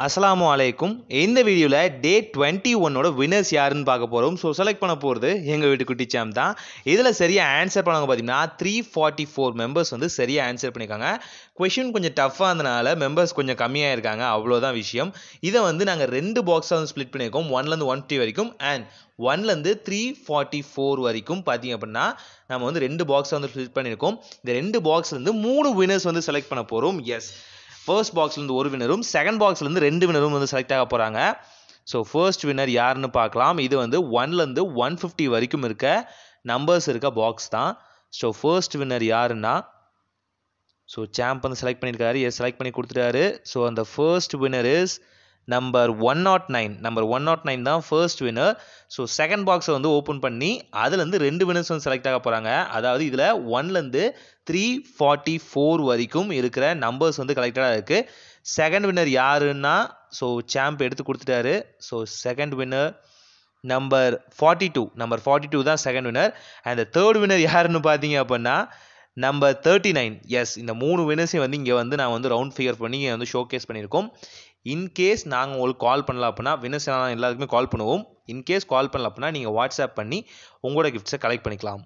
அஸ்ஸலாமு அலைக்கும். இந்த வீடியோவில் டே 21ஓட வினர்ஸ் யாருன்னு பார்க்க போகிறோம். ஸோ செலக்ட் பண்ண போகிறது எங்கள் வீட்டு குட்டி சாம் தான். இதில் சரியாக ஆன்சர் பண்ணவங்க பார்த்தீங்கன்னா 344 மெம்பர்ஸ் வந்து சரியாக ஆன்சர் பண்ணியிருக்காங்க. கொஷின் கொஞ்சம் டஃப்பாக இருந்தனால மெம்பர்ஸ் கொஞ்சம் கம்மியாக இருக்காங்க, அவ்வளோதான் விஷயம். இதை வந்து நாங்கள் 2 பாக்ஸாக வந்து ஸ்ப்ளிட் பண்ணியிருக்கோம். 1லேருந்து 150 வரைக்கும் அண்ட் 1லேருந்து 344 வரைக்கும் பார்த்தீங்க அப்படின்னா நம்ம வந்து 2 பாக்ஸை வந்து ஸ்ப்ளிட் பண்ணியிருக்கோம். இந்த 2 பாக்ஸ்லேருந்து 3 வினர்ஸ் வந்து செலக்ட் பண்ண போகிறோம். எஸ், ஃபர்ஸ்ட் பாக்ஸ்லேருந்து ஒரு வினரும் செகண்ட் பாக்ஸ்லேருந்து 2 வினரும் வந்து செலக்ட் ஆக போகிறாங்க. ஸோ ஃபர்ஸ்ட் வினர் யாருன்னு பார்க்கலாம். இது வந்து 1லேருந்து 150 வரைக்கும் இருக்க நம்பர்ஸ் இருக்க பாக்ஸ் தான். ஸோ ஃபர்ஸ்ட் வினர் யாருன்னா ஸோ சாம்ப் வந்து செலக்ட் பண்ணியிருக்காரு. எஸ், செலக்ட் பண்ணி கொடுத்துட்டாரு. ஸோ அந்த first Winner is number 109. Number 109 தான் ஃபர்ஸ்ட் வினர். ஸோ செகண்ட் பாக்ஸை வந்து ஓப்பன் பண்ணி அதுலேருந்து 2 வினர்ஸ் வந்து செலக்ட் ஆக போகிறாங்க. அதாவது இதில் 1லேருந்து 344 வரைக்கும் இருக்கிற நம்பர்ஸ் வந்து கலெக்டடாக இருக்குது. செகண்ட் வின்னர் யாருன்னா ஸோ சாம்ப் எடுத்து கொடுத்துட்டாரு. ஸோ செகண்ட் வின்னர் நம்பர் 42 தான் second winner. And third winner யாருன்னு பார்த்தீங்க அப்படின்னா நம்பர் 39. எஸ், இந்த 3 வினர்ஸையும் வந்து இங்கே வந்து நான் வந்து ரவுண்ட் ஃபிகர் பண்ணி இங்கே வந்து ஷோகேஸ் பண்ணியிருக்கோம். இன்கேஸ் நாங்கள் உங்களுக்கு கால் பண்ணல அப்படின்னா வினர்ஸ் எல்லாருக்குமே கால் பண்ணுவோம். இன்கேஸ் கால் பண்ணல அப்படின்னா நீங்கள் வாட்ஸ்அப் பண்ணி உங்களோட கிஃப்ட்ஸை கலெக்ட் பண்ணிக்கலாம்.